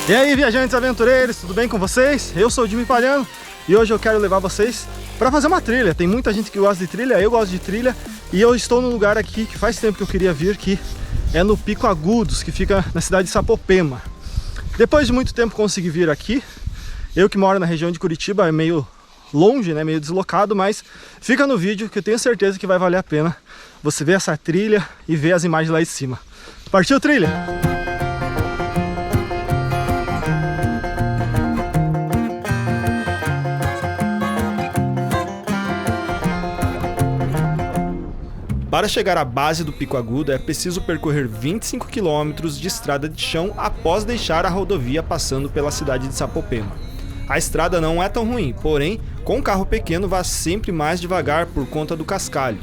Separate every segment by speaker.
Speaker 1: E aí, viajantes aventureiros, tudo bem com vocês? Eu sou o Jimmy Palhano e hoje eu quero levar vocês para fazer uma trilha. Tem muita gente que gosta de trilha, eu gosto de trilha e eu estou num lugar aqui que faz tempo que eu queria vir, que é no Pico Agudos, que fica na cidade de Sapopema. Depois de muito tempo consegui vir aqui. Eu que moro na região de Curitiba, é meio longe, né, meio deslocado, mas fica no vídeo que eu tenho certeza que vai valer a pena você ver essa trilha e ver as imagens lá em cima. Partiu, trilha? Para chegar à base do Pico Agudo é preciso percorrer 25 km de estrada de chão após deixar a rodovia passando pela cidade de Sapopema. A estrada não é tão ruim, porém, com um carro pequeno vá sempre mais devagar por conta do cascalho.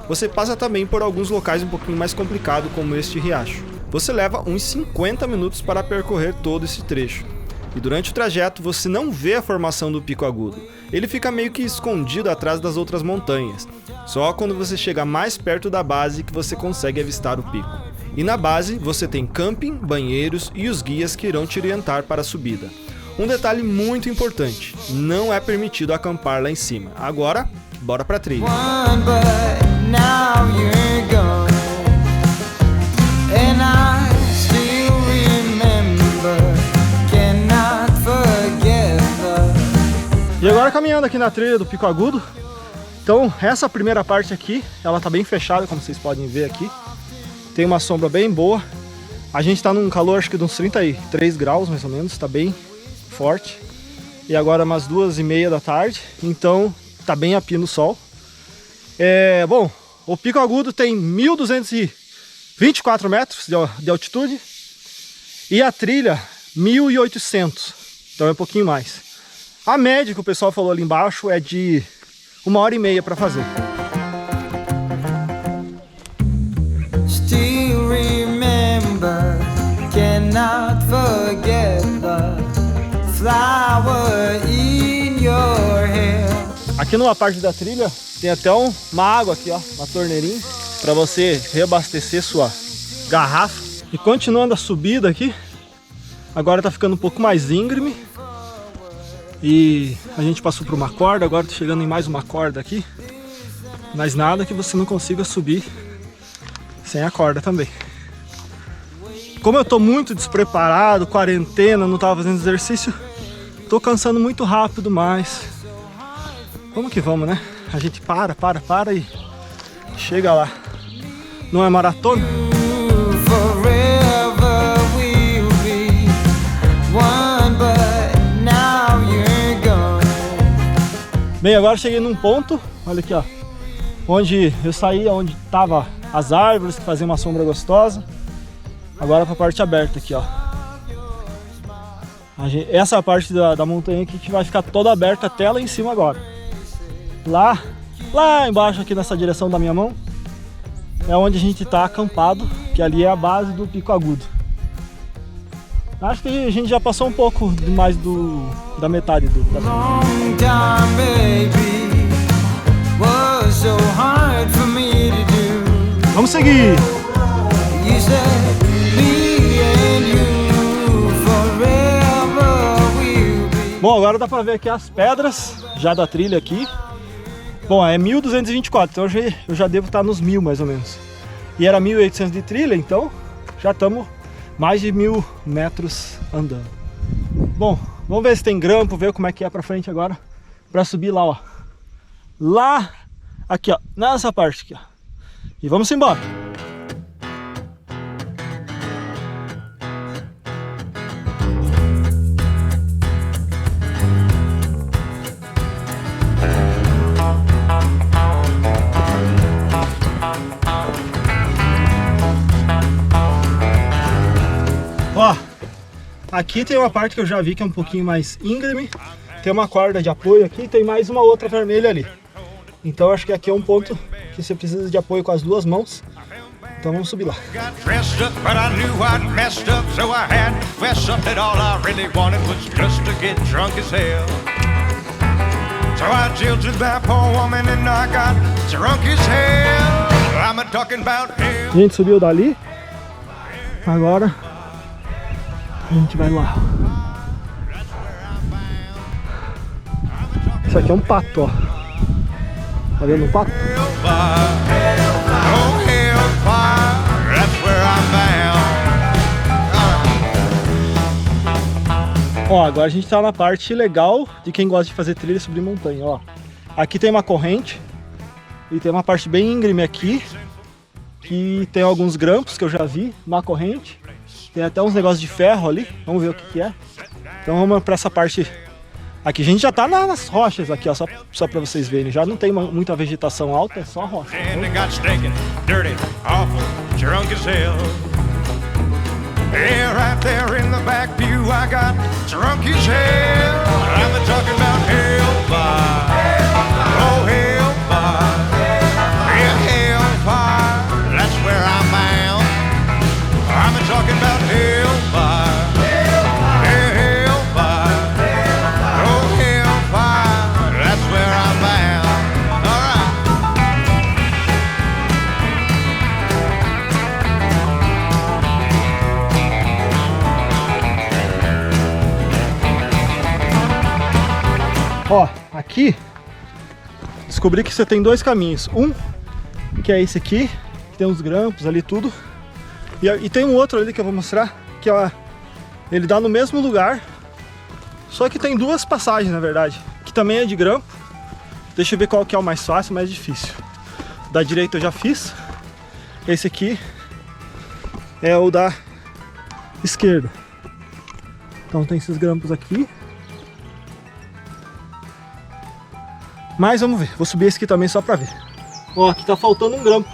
Speaker 1: Você passa também por alguns locais um pouquinho mais complicados, como este riacho. Você leva uns 50 minutos para percorrer todo esse trecho. E durante o trajeto você não vê a formação do Pico Agudo. Ele fica meio que escondido atrás das outras montanhas. Só quando você chega mais perto da base que você consegue avistar o pico. E na base você tem camping, banheiros e os guias que irão te orientar para a subida. Um detalhe muito importante, não é permitido acampar lá em cima. Agora, bora pra trilha. E agora caminhando aqui na trilha do Pico Agudo. Então essa primeira parte aqui, ela tá bem fechada, como vocês podem ver aqui. Tem uma sombra bem boa. A gente tá num calor acho que de uns 33 graus mais ou menos, tá bem forte. E agora umas 2h30 da tarde, então tá bem a pino o sol. Bom, o Pico Agudo tem 1.224 metros de altitude e a trilha 1.800, então é um pouquinho mais. A média que o pessoal falou ali embaixo é de 1h30 para fazer.
Speaker 2: Still remember, cannot forget the flower in your hair.
Speaker 1: Aqui numa parte da trilha tem até uma água aqui, ó, uma torneirinha para você reabastecer sua garrafa. E continuando a subida aqui, agora tá ficando um pouco mais íngreme. E a gente passou por uma corda, agora tô chegando em mais uma corda aqui. Mas nada que você não consiga subir sem a corda também. Como eu tô muito despreparado, quarentena, não tava fazendo exercício, tô cansando muito rápido, mas vamos que vamos, né? A gente para e chega lá. Não é maratona? Bem, agora cheguei num ponto, olha aqui, ó, onde eu saí, onde tava as árvores que faziam uma sombra gostosa. Agora para a parte aberta aqui, ó. Essa parte da montanha aqui que vai ficar toda aberta até lá em cima agora. Lá embaixo aqui nessa direção da minha mão é onde a gente tá acampado, que ali é a base do Pico Agudo. Acho que a gente já passou um pouco mais da metade da Vamos seguir! Bom, agora dá pra ver aqui as pedras já da trilha aqui. Bom, é 1.224, então eu já devo estar nos 1.000 mais ou menos. E era 1.800 de trilha, então já estamos mais de 1.000 metros andando. Bom, vamos ver se tem grampo, ver como é que é pra frente agora, pra subir lá, ó. Lá, aqui, ó, nessa parte aqui, ó. E vamos embora. Ó, aqui tem uma parte que eu já vi que é um pouquinho mais íngreme. Tem uma corda de apoio aqui e tem mais uma outra vermelha ali. Então acho que aqui é um ponto que você precisa de apoio com as duas mãos. Então vamos subir lá. A gente subiu dali. Agora A gente vai lá. Isso aqui é um pato, ó. Tá vendo um pato? Ó, agora a gente tá na parte legal de quem gosta de fazer trilha e subir montanha, ó. Aqui tem uma corrente e tem uma parte bem íngreme aqui, que tem alguns grampos que eu já vi na corrente. Tem até uns negócios de ferro ali, vamos ver o que é. Então vamos pra essa parte aqui. A gente já tá nas rochas aqui, ó, só pra vocês verem. Já não tem muita vegetação alta, é só rocha.
Speaker 3: Yeah, right there in the back view, I got drunk as hell. I'm talking about hellfire. Oh, hellfire. Yeah, hellfire. That's where I'm bound. I'm talking about hellfire. Yeah, hellfire. Oh, hellfire. That's where I'm bound. All right.
Speaker 1: Ó, aqui descobri que você tem dois caminhos. Um que é esse aqui, que tem uns grampos ali tudo. E tem um outro ali que eu vou mostrar, que ó, ele dá no mesmo lugar. Só que tem duas passagens, na verdade, que também é de grampo. Deixa eu ver qual que é o mais fácil, mais difícil. Da direita eu já fiz. Esse aqui é o da esquerda. Então tem esses grampos aqui. Mas vamos ver, vou subir esse aqui também só pra ver. Ó, aqui tá faltando um grampo.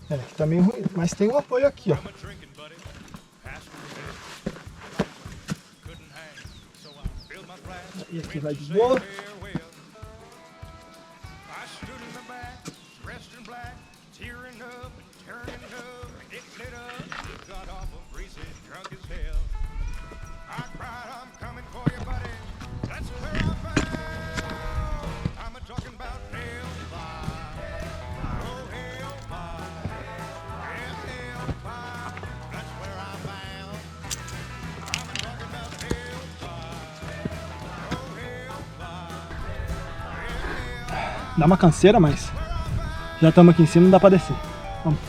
Speaker 1: É, aqui tá meio ruim, mas tem um apoio aqui, ó. E aqui vai de boa. Dá uma canseira, mas já estamos aqui em cima, não dá pra descer. Vamos.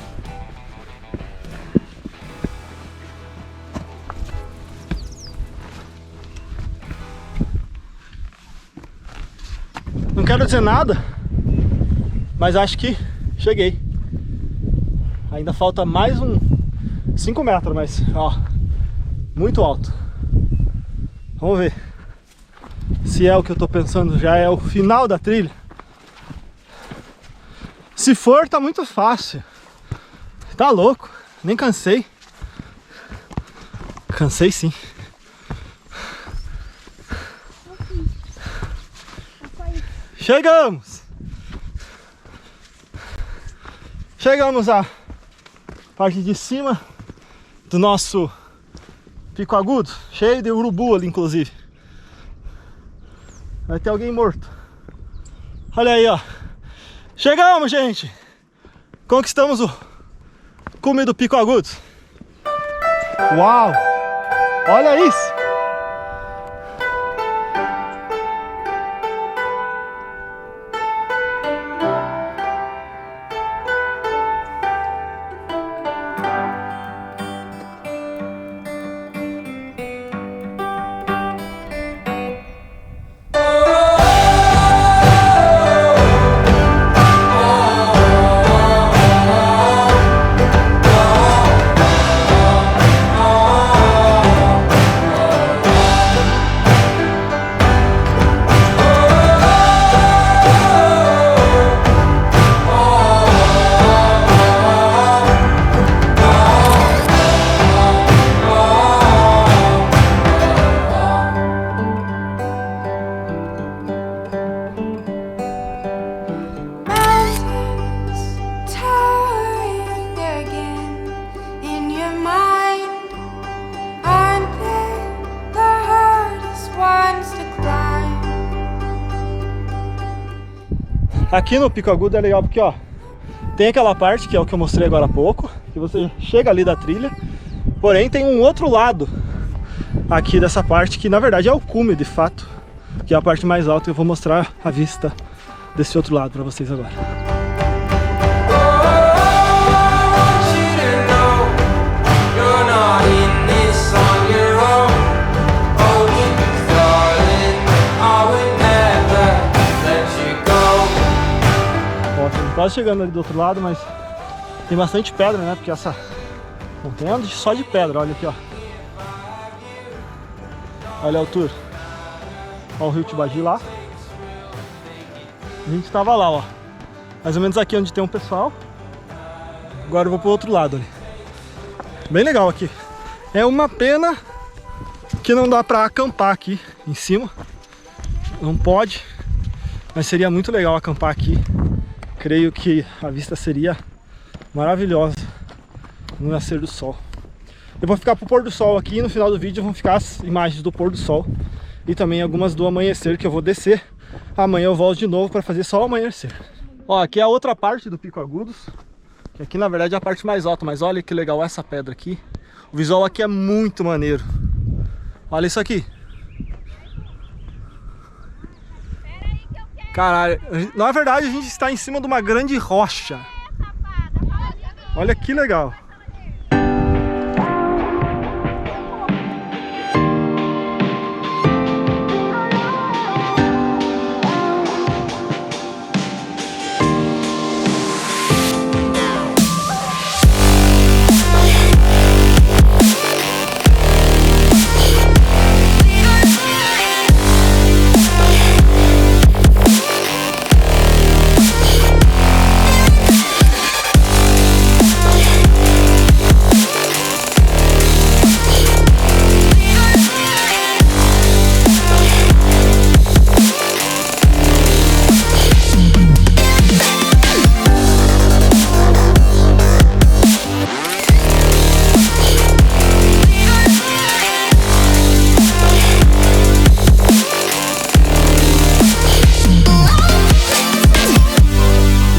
Speaker 1: Não quero dizer nada, mas acho que cheguei. Ainda falta mais 5 metros, mas ó, muito alto. Vamos ver se é o que eu tô pensando, já é o final da trilha. Se for, tá muito fácil. Tá louco, nem cansei. Cansei sim. Chegamos! Chegamos à parte de cima do nosso Pico Agudo, cheio de urubu ali, inclusive. Vai ter alguém morto. Olha aí, ó. Chegamos, gente! Conquistamos o cume do Pico Agudo. Uau! Olha isso! Aqui no Pico Agudo é legal porque, ó, tem aquela parte que é o que eu mostrei agora há pouco, que você chega ali da trilha, porém tem um outro lado aqui dessa parte que na verdade é o cume de fato, que é a parte mais alta, e eu vou mostrar a vista desse outro lado para vocês agora. Quase chegando ali do outro lado, mas tem bastante pedra, né? Porque essa montanha é só de pedra, olha aqui, ó. Olha a altura. Olha o rio Tibagi lá. A gente tava lá, ó. Mais ou menos aqui onde tem um pessoal. Agora eu vou pro outro lado ali. Bem legal aqui. É uma pena que não dá pra acampar aqui em cima. Não pode. Mas seria muito legal acampar aqui. Creio que a vista seria maravilhosa no nascer do sol. Eu vou ficar pro pôr do sol aqui, e no final do vídeo vão ficar as imagens do pôr do sol e também algumas do amanhecer que eu vou descer. Amanhã eu volto de novo para fazer só o amanhecer. Ó, aqui é a outra parte do Pico Agudos, que aqui na verdade é a parte mais alta, mas olha que legal essa pedra aqui. O visual aqui é muito maneiro. Olha isso aqui. Caralho, na verdade a gente está em cima de uma grande rocha. Olha que legal.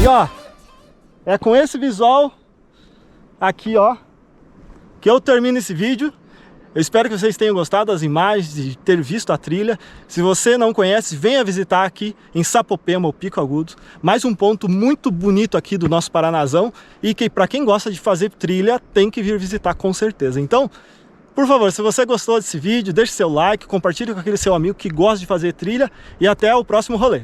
Speaker 1: E ó, é com esse visual aqui, ó, que eu termino esse vídeo. Eu espero que vocês tenham gostado das imagens, de ter visto a trilha. Se você não conhece, venha visitar aqui em Sapopema, o Pico Agudo. Mais um ponto muito bonito aqui do nosso Paranazão e que para quem gosta de fazer trilha tem que vir visitar com certeza. Então, por favor, se você gostou desse vídeo, deixe seu like, compartilhe com aquele seu amigo que gosta de fazer trilha e até o próximo rolê.